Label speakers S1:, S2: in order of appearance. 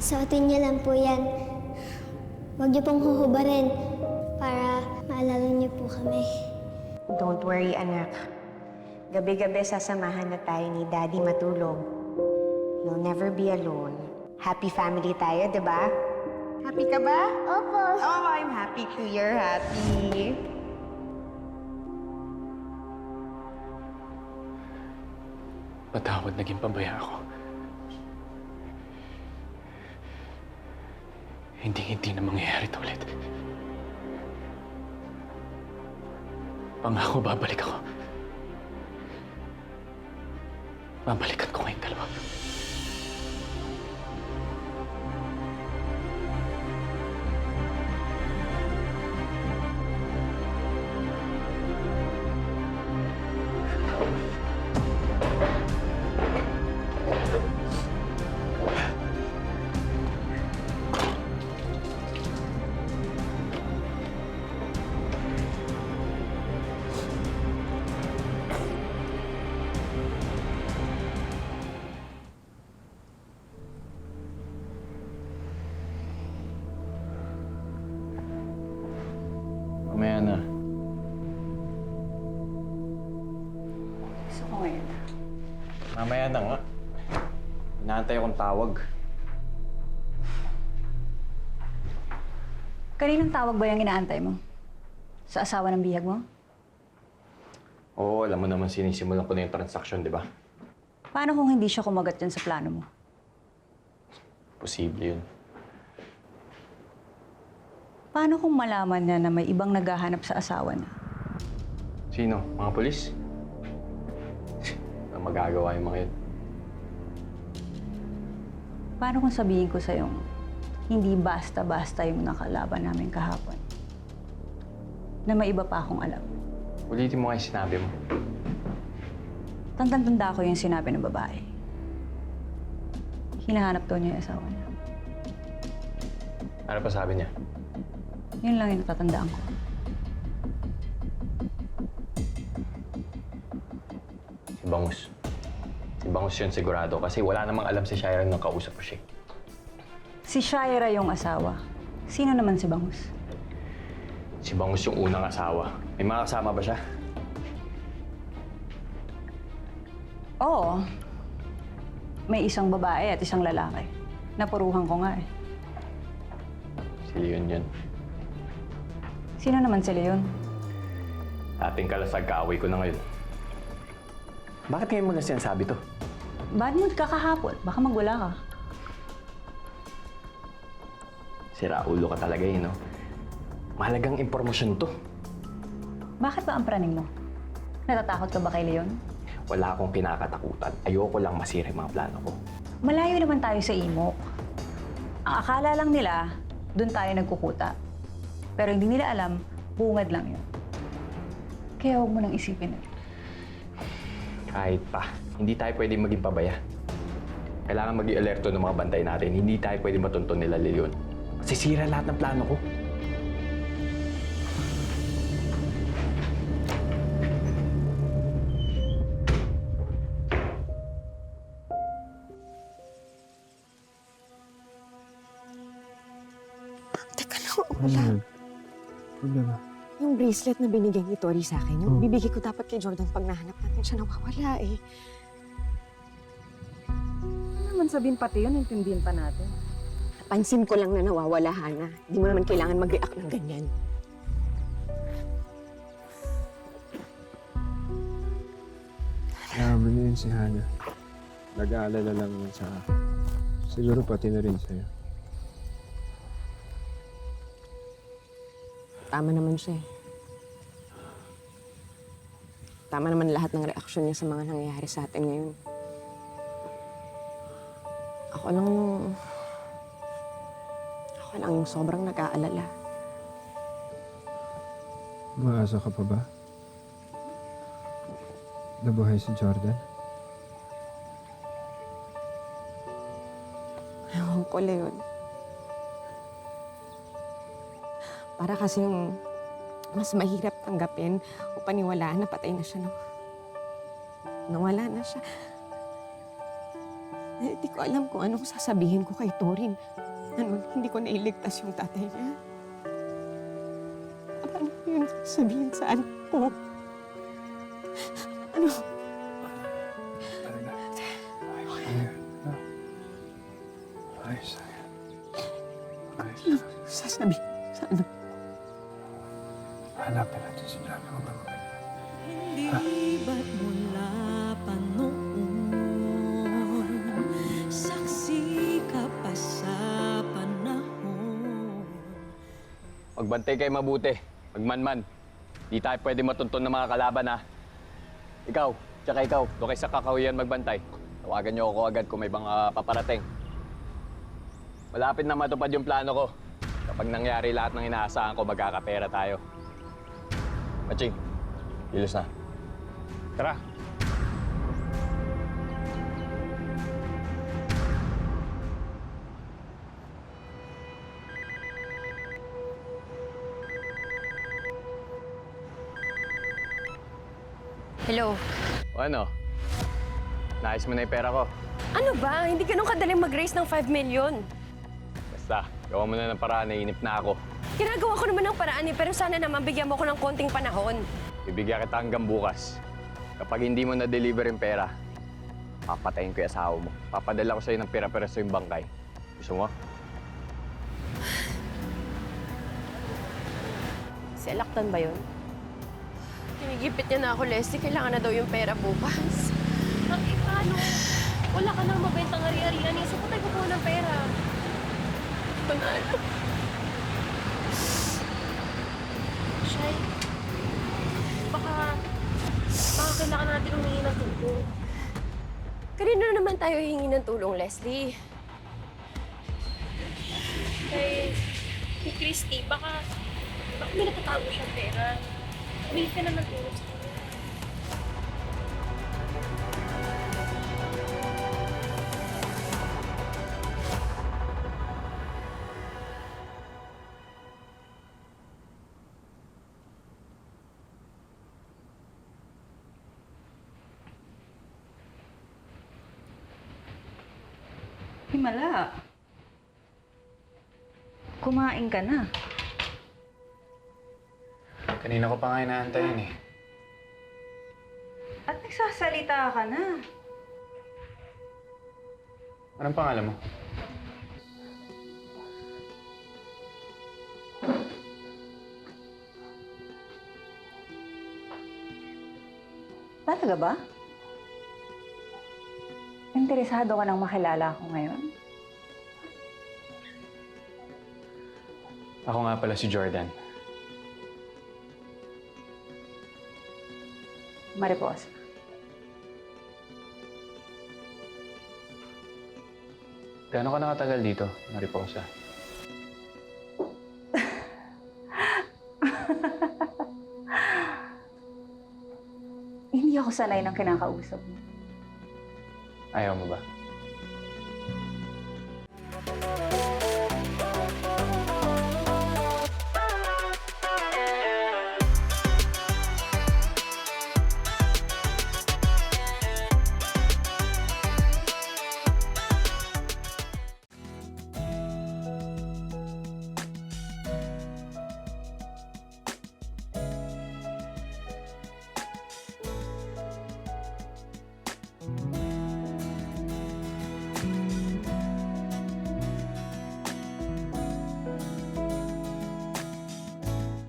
S1: Suotin niyo lang po yan. Huwag niyo pong huhubarin para maalala niyo po kami.
S2: Don't worry, anak. Gabi-gabi sasamahan na tayo ni Daddy matulog. You'll never be alone. Happy family tayo, di ba? Happy ka ba?
S1: Opo.
S2: Oh, I'm happy too. You're happy.
S3: Patawad, naging pabaya ako. Hindi na mangyayari ito ulit. Pangako, babalik ako. Babalikan ko kayong dalawa.
S4: Mamaya na.
S5: Gusto ko ngayon.
S4: Mamaya na nga. Inaantay akong tawag.
S5: Kaninong tawag ba yung inaantay mo? Sa asawa ng bihag mo?
S4: Oo, alam mo naman sinisimulan ko na yung transaksyon, di ba?
S5: Paano kung hindi siya kumagat dyan sa plano mo?
S4: Posible yun.
S5: Paano kung malaman niya na may ibang naghahanap sa asawa niya?
S4: Sino? Mga polis? Ang magagawa yung mga yun.
S5: Paano kung sabihin ko sa'yo, hindi basta-basta yung nakalaban namin kahapon? Na may iba pa akong alam.
S4: Ulitin mo nga yung sinabi mo.
S5: Tandang-tanda ko yung sinabi ng babae. Hinahanap daw niya yung asawa niya.
S4: Ano pa sabi niya?
S5: Yun lang yung natatandaan ko.
S4: Si Bangus. Si Bangus yun sigurado kasi wala namang alam si Shaira nung kausap ko siya.
S5: Si Shaira yung asawa. Sino naman si Bangus?
S4: Si Bangus yung unang asawa. May mga kasama ba siya?
S5: Oo. May isang babae at isang lalaki. Napuruhan ko nga eh.
S4: Si Leon yun.
S5: Sino naman sila yun?
S4: Dating kalasag kaaway ko na ngayon. Bakit ngayon mo na sinasabi to?
S5: Bad mood ka kahapon. Baka magwala ka.
S4: Sira ulo ka talaga no? Mahalagang impormasyon to.
S5: Bakit ba ang praning mo? Natatakot ka ba kay Leon?
S4: Wala akong kinakatakutan. Ayoko lang masira yung mga plano ko.
S5: Malayo naman tayo sa imok. Ang akala lang nila, doon tayo nagkukuta. Pero hindi nila alam, bungad lang yun. Kaya huwag mo nang isipin na.
S4: Kahit pa, hindi tayo pwede maging pabaya. Kailangan maging alerto ng mga bantay natin. Hindi tayo pwede matuntun nila Leon. Masisira lahat ng plano ko.
S2: Teka lang, wala.
S6: Problema.
S2: Yung bracelet na binigay ni Tori sa akin, yung bibigay ko dapat kay Jordan pag nahanap natin siya, nawawala eh.
S7: Ano naman sabihin pati yun, intindihin pa natin.
S2: Napansin ko lang na nawawala, Hana. Hindi mo naman kailangan mag-react ng ganyan.
S6: Grabe na yun si Hana. Nag-aalala lang yun sa akin. Siguro pati na rin sa'yo.
S2: Tama naman siya eh. Tama naman lahat ng reaksyon niya sa mga nangyayari sa atin ngayon. Ako lang yung sobrang nag-aalala.
S6: Umaasa ka pa ba? Nabuhay si Jordan?
S2: Ewan ko, Leon. Para kasing mas mahirap tanggapin o paniwalaan na patay na siya. Nawala na siya.
S8: Hindi ko alam kung anong sasabihin ko kay Torin. Hindi ko nailigtas yung tatay niya. Paano ko yun sasabihin sa anak ko? Ano?
S6: Ayos.
S8: Sasabihin sa anak.
S6: Hanapin natin si Daddy. Huwag ka
S9: Hindi ba't mula pa noon, saksi ka pa sa panahon.
S4: Magbantay kayo mabuti. Magmanman. Di tayo pwede matuntun ng mga kalaban, ha? Ikaw, tsaka ikaw, doon kayo sa kakahuyan magbantay. Tawagan niyo ako agad kung may mga paparating. Malapit na matupad yung plano ko. Kapag nangyari lahat ng inaasahan ko, magkakapera tayo. Maching, kilos na. Tara.
S10: Hello.
S4: O ano? Naayos mo na yung pera ko.
S10: Ano ba? Hindi ganun kadaling mag-raise ng 5 million.
S4: Basta, gawa mo na ng paraan, naiinip na ako.
S10: Ginagawa ko naman ng paraan pero sana naman bigyan mo ko ng konting panahon.
S4: Bibigyan kita hanggang bukas. Kapag hindi mo na-deliver yung pera, papatayin ko yung asawa mo. Papadala ko sa'yo ng pera-peraso yung bangkay. Gusto mo?
S10: Si Alaktan ba yun? Tinigipit niya na ako, Leslie. Kailangan na daw yung pera bukas. Paano? Wala ka nang mabentang ari-arian. Saan ko tayo kukuha ng pera? Panalo. Shay, baka kailangan natin humingi ng tulong. Kanino naman tayo hihingi ng tulong, Leslie? Kay Christy, baka may natatago siyang pera. Humingi ka na ng tulong sa kanya.
S5: Himala. Kumain ka na.
S3: Kanina ko pa nga inaantayin eh.
S5: At nagsasalita ka na.
S3: Anong pangalan mo?
S5: Talaga ba? Interesado ka nang makilala ako ngayon?
S3: Ako nga pala si Jordan.
S5: Mariposa.
S3: Gaano ka nakatagal dito, Mariposa?
S5: Hindi ako sanay ng kinakausap mo.
S3: Ayaw mo ba?